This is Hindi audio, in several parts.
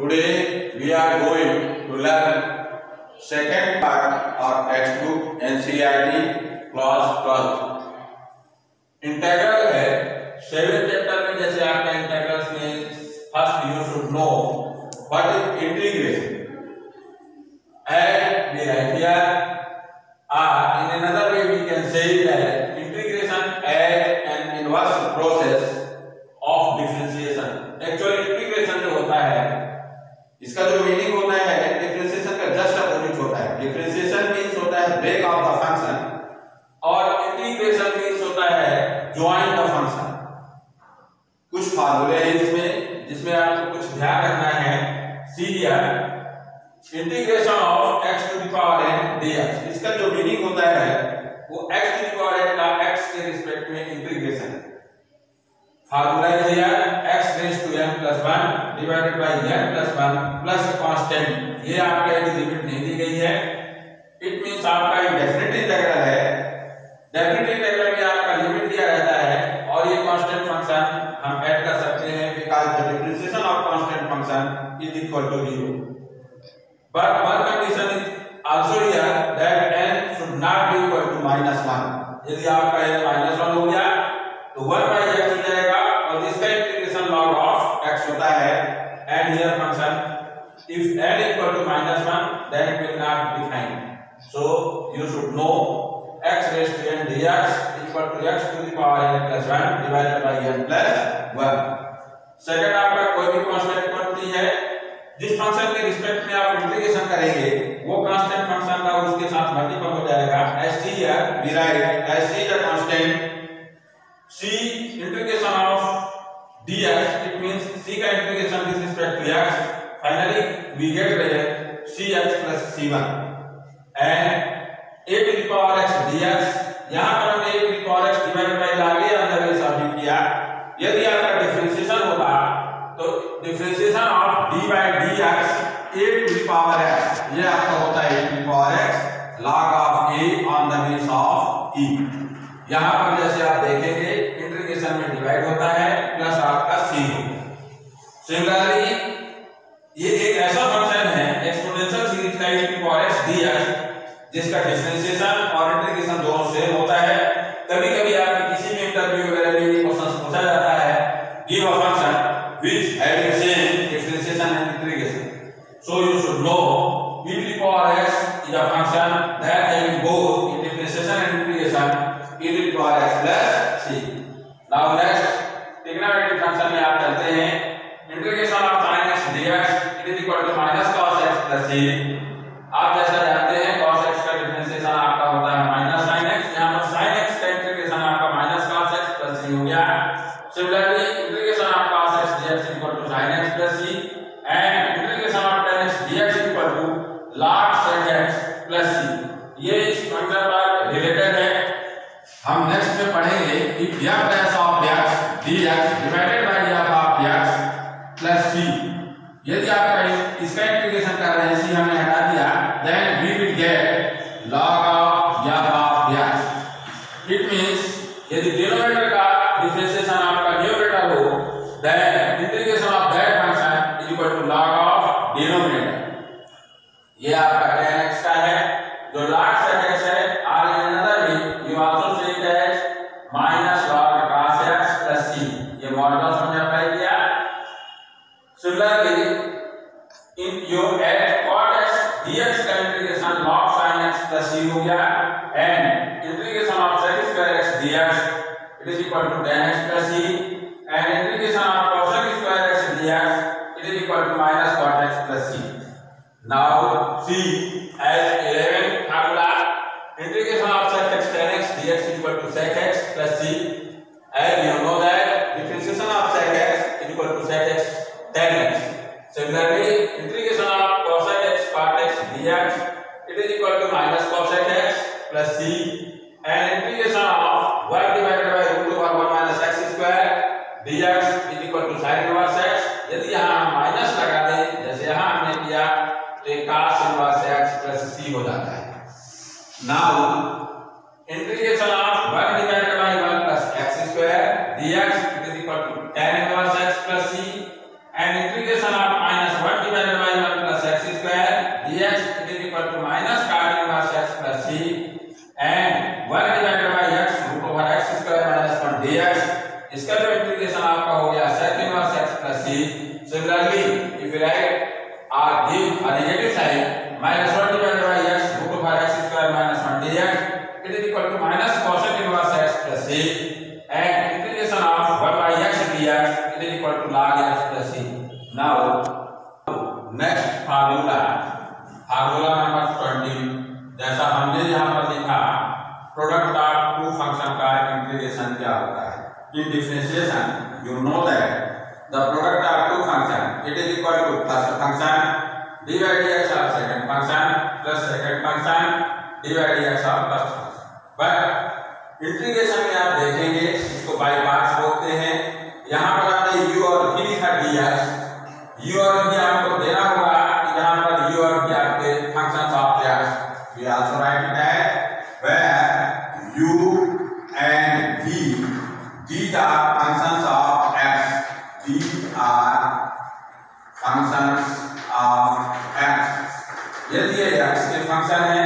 Today we are going to learn second part of textbook NCERT class 12. Integral है 7th चैप्टर में। जैसे आपका इंटेग्रल्स में first you should know what is integration and we write here in another way we can say that integration as an inverse process of differentiation. Actually integration जो होता है इसका जो मीनिंग होता है डिफरेंशिएशन का जस्ट अपोजिट होता है। डिफरेंशिएशन मींस होता है ब्रेक ऑफ द फंक्शन और इंटीग्रेशन मींस होता है ज्वाइन द फंक्शन। कुछ फार्मूले हैं इसमें जिसमें आपको कुछ ध्यान रखना है। See integration of x to the power n dx, इसका जो मीनिंग होता है वो x to the power n का x के रिस्पेक्ट में इंटीग्रेशन है। फार्मूला है x raise to n plus 1 divided by n plus 1 plus constant. ये आपके लिमिट नहीं दी गई है। इट मींस आपका इंडेफिनिट इंटीग्रल है। डेफिनिट इंटीग्रल में आपका लिमिट दिया रहता है और ये कांस्टेंट फंक्शन हम ऐड कर सकते हैं because the differentiation of constant function is equal to 0। But one condition is also here that n should not be equal to -1। यदि आपका n -1 हो गया तो 1 by x हो जाएगा और इसका इंटीग्रेशन log of x होता है। And here function if n equal to -1 then it will not define. So you should know x raised to n dx equal to x to the power n plus 1 divided by n plus 1। Second आपका कोई भी कांस्टेंट क्वांटिटी है जिस फंक्शन के रिस्पेक्ट में आप इंटीग्रेशन करेंगे वो कांस्टेंट फंक्शन का उसके साथ मल्टीपल हो जाएगा। एस सी या we write as C the constant C integration of dx it means c का इंटीग्रेशन with respect to x finally we get result cx plus c1 and a to the power x dx। यहां पर हमने a to the power x divided by लागे अंदर ये साबित किया। यदि आपका डिफरेंशिएशन होगा तो differentiation of d by dx a to the power x ये आपका होता है a to the power x log of a on the base of e। यहां पर जैसे आप देखेंगे इंटीग्रेशन में डिवाइड होता है प्लस आपका c होगा। सिमिलरली ये एक ऐसा फंक्शन है एक्सपोनेंशियल सीरीज का a to the power x dx जिसका डिफरेंशिएशन और इंटीग्रेशन दोनों सेम होता है। कभी-कभी आपके किसी भी इंटरव्यू वगैरह में क्वेश्चन पूछा जाता है give a function which having same differentiation and integration. So you should know e to the power x is a function that having both differentiation and integration e to the power x plus c. Now next trigonometric function में आप चलते हैं। integration of sin x dx it is equal to minus cos x plus c। आप जैसा जानते हैं cos x का डिफरेंशिएशन आपका होता है minus sin x। यहाँ पर sin x का इंटीग्रेशन आपका minus cos x plus c हो गया। Similarly integration of cos x dx equal to sin x plus c and integration of tan x dx equal to log sec x plus c। ये इस फंक्शन पर रिलेटेड है। हम नेक्स्ट में पढ़ेंगे कि f dash of x dx divided by f of x plus c। यदि आप इसका इंटीग्रेशन कर रहे हैं c हमने हटा दिया then we will get log of f of x। It means यदि डिनोमिनेटर का डिफरेंशिएशन आपका न्यूमरेटर हो then integration of that function is equal to log of denominator। ये आपका tan x का है जो log sec x है और in another way you also say that minus log cos x plus c। ये मॉडुलस हमने अप्लाई किया। Similarly in you add cot x dx का integration log sin x plus c हो गया and integration of sec square x dx it is equal to tan x plus c and integration of cosec square x dx it is equal to minus cot x plus c। Now see as 11 formula integration of sec x tan x dx is equal to sec x plus c and you know that differentiation of sec x is equal to sec x tan x। Similarly integration of cosec x cot x dx it is equal to minus cosec x plus c and integration of 1 divided by root over 1 minus x square dx is equal to sin inverse x। यदि यहाँ हम माइनस लगा दें जैसे यहाँ हमने किया तो cos inverse x plus c हो जाता है। Now integration of 1 divided by 1 plus x square dx it is equal to tan inverse x plus c and integration of minus 1 divided c. Similarly, if you write or give a negative sign, minus 1 divided by x root over x square minus 1 dx, it is equal to minus cosec inverse x plus c, and integration of 1 by x dx, it is equal to log x plus c. Now, next formula number 20, जैसा हमने यहाँ पर लिखा, प्रोडक्ट ऑफ टू फंक्शन का इंटीग्रेशन क्या होता है? In differentiation, you know that the product of two function, it is equal to first function dy dx of second function plus second function dy dx of first function. But integration में आप देखेंगे इसको बाय पार्ट्स बोलते हैं। यहाँ पर आपने u और v लिखा dx, u और v आपको देना होगा कि यहाँ पर u और v आपके functions of x. We also write it as where u and v, these are functions of x. These are functions of x. यदि ये x के फंक्शन है,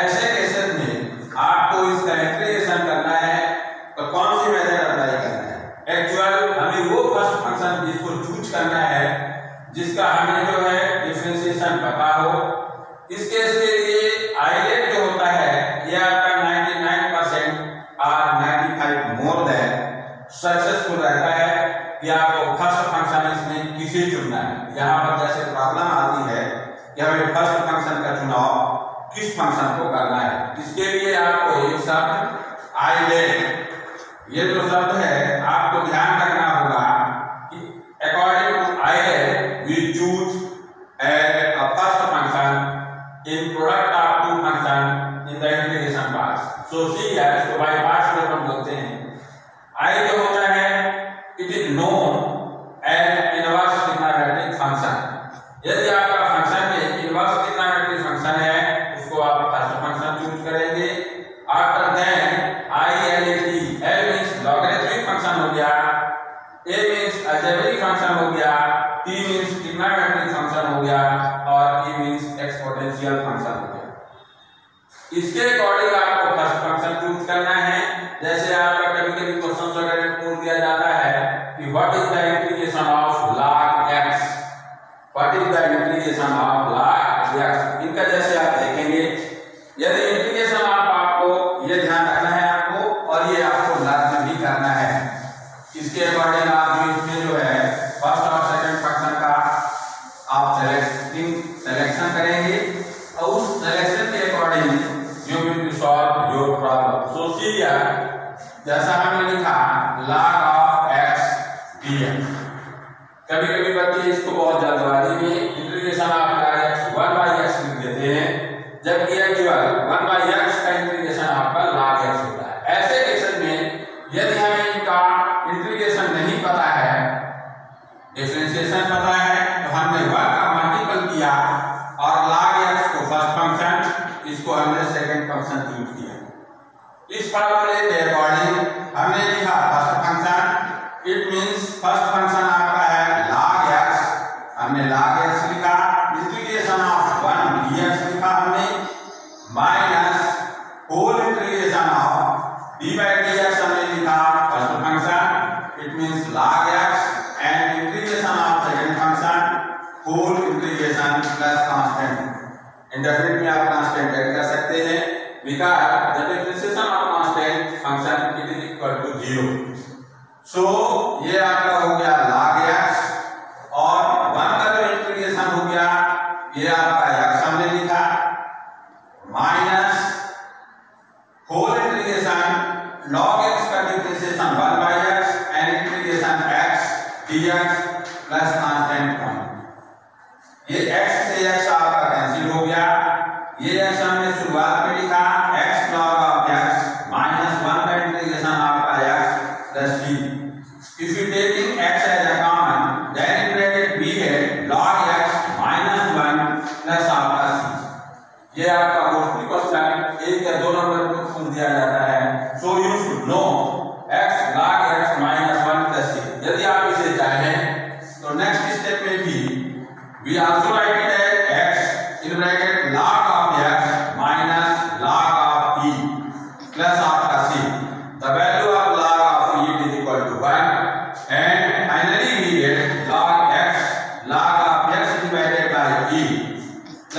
ऐसे केसेस में आपको इसका इंटीग्रेशन करना है तो कौन सी मेथड अप्लाई करना है? एक्चुअल हमें वो फर्स्ट फंक्शन जिसको चूज करना है, जिसका हमें जो है डिफरेंशिएशन पता हो। इस केस के लिए आइलेट जो होता है ये आपका 99% और 95 मोर देन सक्सेसफुल रहता है कि आपको फर्स्ट फंक्शन इसमें किसे चुनना है। यहाँ पर जैसे प्रॉब्लम आती है कि हमें फर्स्ट फंक्शन का चुनाव किस फंक्शन को करना है, इसके लिए आपको एक शब्द आइलेट, ये जो शब्द है आपको ध्यान रखना होगा कि according to ILATE we choose as a first function in product of two function in the integration parts. So see है, इसको बाय पार्ट्स में हम बोलते हैं। आई जो होता है it is known as inverse trigonometric function. यदि आपका फंक्शन में इनवर्स ट्रिग्नोमेट्रिक फंक्शन है उसको आप फर्स्ट फंक्शन चूज करेंगे। After then I L A T, L means logarithmic function हो गया, ए मींस अलजेब्रिक फंक्शन हो गया, टी मींस ट्रिग्नोमेट्रिक फंक्शन हो गया और ई मींस एक्सपोनेंशियल फंक्शन हो गया। इसके अकॉर्डिंग आपको फर्स्ट फंक्शन चूज करना है। जैसे आपका कभी-कभी क्वेश्चंस वगैरह में पूछ दिया जाता है कि what is the integration of log x, what is the integration of log x। इनका जैसे आप देखेंगे, यदि इंटीग्रेशन आपको ये ध्यान रखना है आपको, और ये आपको लर्न भी करना है। इसके अकॉर्डिंग आप इसमें जो है फर्स्ट और सेकंड फंक्शन का आप सिलेक्शन करेंगे और उस सिलेक्शन के according you will be solve your problem. So see जैसा हमने लिखा log of x dx। कभी-कभी बच्चे इसको बहुत जल्दबाजी में integration of log x 1 by x लिख देते हैं, जबकि एक्चुअल 1 by x का इंटीग्रेशन आपका log x होता है। ऐसे केस में यदि हमें इनका इंटीग्रेशन नहीं पता है, डिफरेंशिएशन पता है, तो हमने 1 का मल्टीपल किया और log x को फर्स्ट फंक्शन, इसको हमने सेकंड फंक्शन चूज किया। इस फार्मूले के अकॉर्डिंग हमने लिखा first function, it means first function आपका है log x, हमने log x लिखा, इंटीग्रेशन ऑफ 1 dx लिखा हमने, minus whole integration of dy dx हमने लिखा first function, it means log x, and integration of second function whole integration plus constant. Indefinite में आप कांस्टेंट ऐड कर सकते हैं because the differentiation of constant function it is equal to 0. So ये आपका हो गया log x, और 1 का जो इंटीग्रेशन हो गया ये आपका x हमने लिखा, minus whole integration log x का differentiation 1 by x and integration x dx plus constant point. ये x से x आपका कैंसिल हो गया, ये x हमने शुरुआत में लिखा x log of x minus 1 का इंटीग्रेशन आपका x plus c. If you taking x as a common, then in bracket we get log x minus 1 plus आपका c. ये आपका मोस्टली क्वेश्चन 1 या 2 नंबर में पूछ दिया जाता है। So you should know x log x minus 1 plus c. यदि आप इसे चाहें तो नेक्स्ट स्टेप में भी we also write it as x in bracket log of x minus log of e plus आपका c. The value of log of e is equal to 1 and finally we get log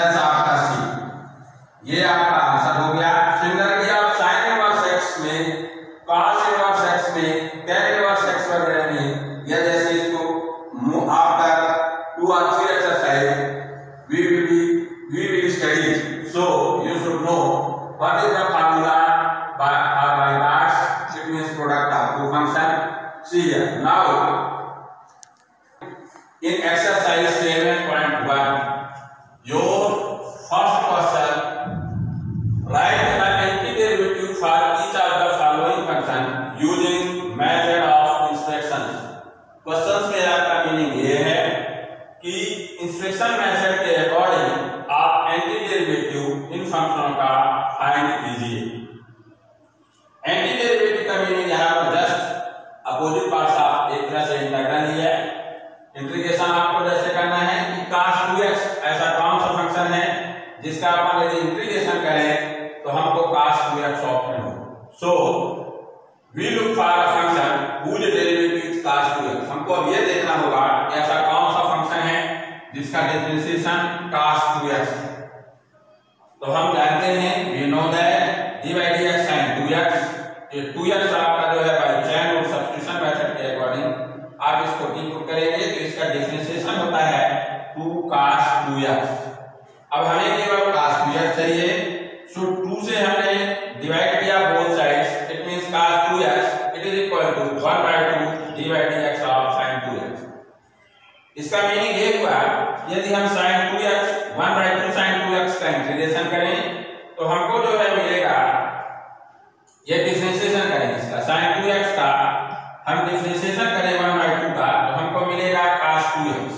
plus आपका सी, ये आपका आंसर हो गया। सिमिलरली आप साइन इनवर्स एक्स में, कॉस इनवर्स एक्स में, टेन इनवर्स एक्स वगैरह में, या जैसे इसको after 2 or 3 exercise we will study, so you should know what is the formula by parts. It means product of two function. See here now in exercise 7.1 your first question, write the antiderivative for each of the following function using method of instructions. Question में आपका मीनिंग ये है कि इंस्ट्रक्शन मेथड के अकॉर्डिंग आप एंटीडेरिवेटिव इन फंक्शनों का फाइंड कीजिए। एंटीडेरिवेटिव का मीनिंग यहाँ पर जस्ट अपोजिट पार्ट्स आप एक तरह से इंटीग्रल ही है। इंटीग्रेशन आपको जैसे करना है कि cos 2x ऐसा कौन सा फंक्शन है जिसका अपन यदि इंटीग्रेशन करें तो हमको cos 2x ऑप्शन हो। So we look for a function whose derivative is cos 2x। हमको अब ये देखना होगा कि ऐसा कौन सा फंक्शन है जिसका डिफरेंशिएशन cos 2x है। तो हम जानते हैं we know that dy dx sin 2x, ये 2x आपका जो है by chain rule substitution method के अकॉर्डिंग आप इसको डिपुट करेंगे तो इसका डिफरेंशिएशन होता है 2 cos 2x। अब हमें केवल cos 2x चाहिए, सो 2 से हमने डिवाइड किया both sides, it means cos 2x it is equal to 1/2 dy dx ऑफ sin 2x। इसका मीनिंग ये हुआ यदि हम sin 2x 1/2 sin 2x का इंटीग्रेशन करें तो हमको जो है मिलेगा, ये डिफरेंशिएशन करें इसका sin 2x का, हम डिफरेंशिएशन करें 1/2 का तो हमको मिलेगा cos 2x।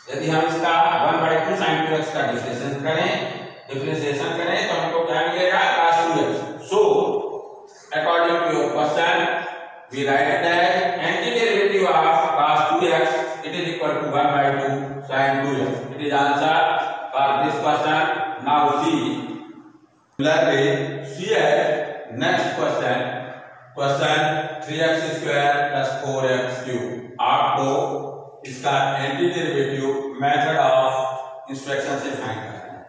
यदि हम इसका 1/2 sin 2x का डिफरेंशिएशन करें तो हमको क्या मिलेगा cos 2x। So according to your question we write that antiderivative of cos 2x it is equal to 1/2 sin 2x. It is answer for this question. Now see here next question 3x square plus 4x cube। आपको इसका एंटीडेरिवेटिव मेथड ऑफ इंस्ट्रक्शन से फाइंड करना है।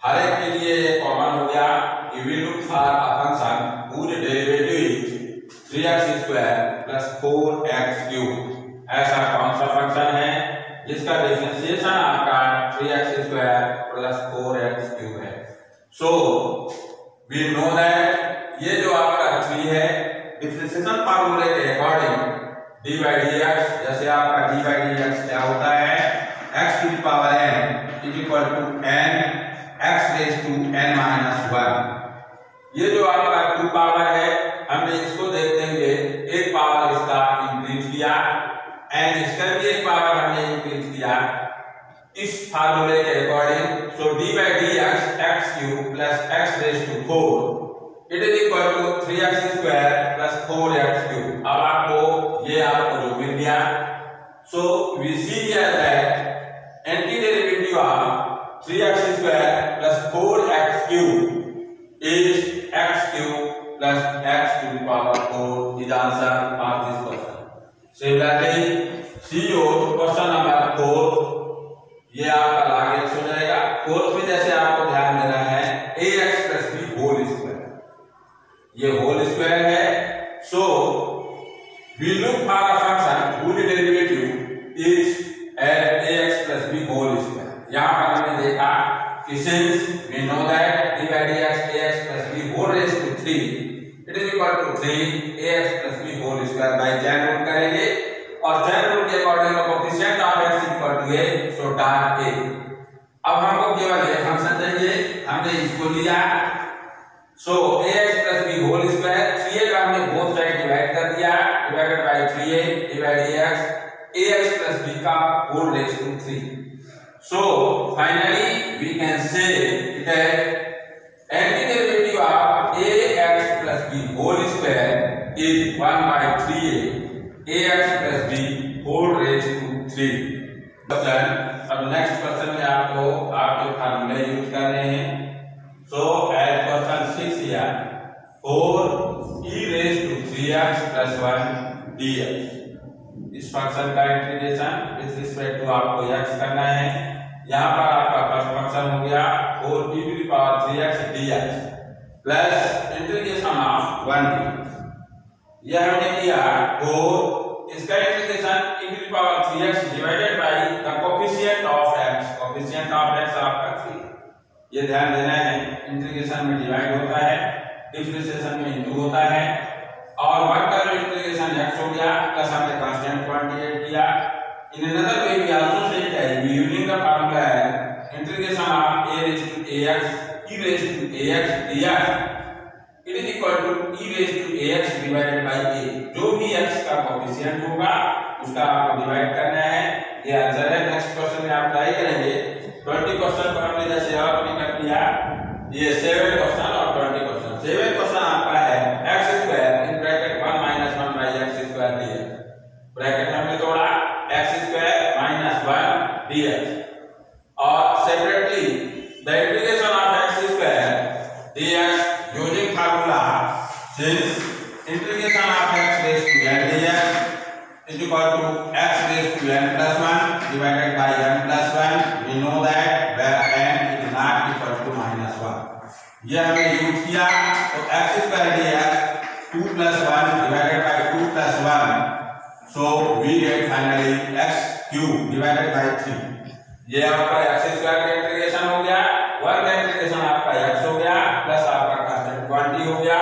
हर एक के लिए कॉमन हो गया कि we look for a function whose derivative is 3x square plus 4x cube। ऐसा कौन सा फंक्शन है जिसका डिफरेंशिएशन आपका 3x square plus 4x cube है। सो वी नो दैट ये जो आपका 3 है डिफरेंशिएशन फार्मूले के अकॉर्डिंग dy dx, जैसे आपका dy dx क्या होता है x to the power n is equal to n x raised to n minus 1। ये जो आपका 2 पावर है हमने इसको देख देंगे एक पावर इसका इंक्रीज किया एंड इसका भी एक पावर हमने इंक्रीज किया इस फार्मूले के according. So dy dx x cube plus x raised to 4 it is equal to 3x square plus 4x cube। अब आपको ये आपको जो मिल गया, सो we see here that antiderivative of 3x square plus 4x cube is x cube plus x to the power 4 is answer for this question. Similarly, see your question number 4, ये आपका log x हो जाएगा। 4th में जैसे आपको ध्यान देना है ax plus b whole square, ये होल स्क्वायर है। So we look for a function whose derivative is ax plus b whole square. यहाँ पर हमने देखा कि since we know that dy dx ax plus b whole raised to 3 it is equal to 3 ax plus b whole square by chain rule करेंगे और chain rule के according coefficient of x equal to a, so dark a। अब हमको केवल ये फंक्शन चाहिए, हमने इसको लिया। सो ax plus b whole square 3a का हमने बोथ साइड डिवाइड कर दिया, divided by 3a divide ax plus b का whole raise to 3। So finally we can say that antiderivative of ax plus b whole square is 1/3a ax plus b whole raised to 3। अब नेक्स्ट क्वेश्चन में आपको आपके फार्मूले यूज करने हैं। So as question 6 here 4e raised to 3x plus 1 dx। इस फंक्शन का इंटीग्रेशन विद रिस्पेक्ट टू आपको x करना है। यहाँ पर आपका फर्स्ट फंक्शन हो गया 4t⁻3x dx plus integration of 1 dx। यह हमने किया 4 इसका integration e⁻3x divided by the coefficient of x, coefficient of x आपका 3। ये ध्यान देना है, इंटीग्रेशन में डिवाइड होता है, डिफरेंशिएशन में इंटू होता है। और 1 का जो इंटीग्रेशन x हो गया प्लस हमने कांस्टेंट क्वांटिटी किया। In another way we also said that using the formula है integration of a raised to ax e raised to ax dx it is equal to e raised to ax divided by a। जो भी x का कोएफिशिएंट होगा उसका आपको डिवाइड करना है। ये आंसर है। नेक्स्ट क्वेश्चन में आप ट्राई करेंगे। 20 क्वेश्चन को हमने जैसे और भी कर दिया, ये 7 क्वेश्चन और 20 क्वेश्चन। 7 क्वेश्चन आपका है x² in bracket 1 - 1 by x² dx, bracket हमने तोड़ा x² - 1 dx और separately the integration of x² dx using formula since integration of x raised to n dx is equal to x raised to n plus 1 divided by n plus 1। we know that where n is not equal to -1। ये हमने यूज किया तो x² dx 2 plus 1 divided by 2 plus 1, so we get finally x³ divided by 3। ये आपका x² का इंटीग्रेशन हो गया, 1 का इंटीग्रेशन आपका x हो गया प्लस आपका कांस्टेंट क्वांटिटी हो गया।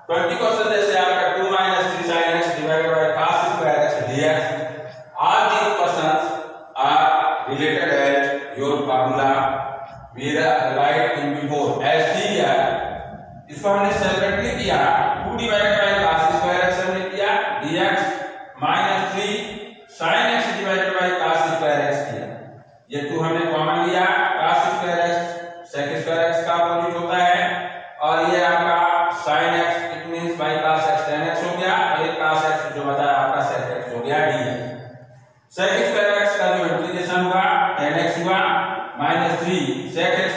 20 क्वेश्चन जैसे आपका 2 - 3 sin x divided by cos² x dx। all these questions are related at your formula we write in before as c है। इसको हमने सेपरेटली किया 2 divided by cos² x हमने किया dx -3 sin x divided by cos² x किया। ये 2 हमने कॉमन लिया, cos² x sec² x का अपोजिट होता है और ये आपका sin x it means by cos x tan x हो गया और ये cos x जो बताया आपका sec x हो गया dx। sec² x का जो इंटीग्रेशन हुआ tan x हुआ -3 sec x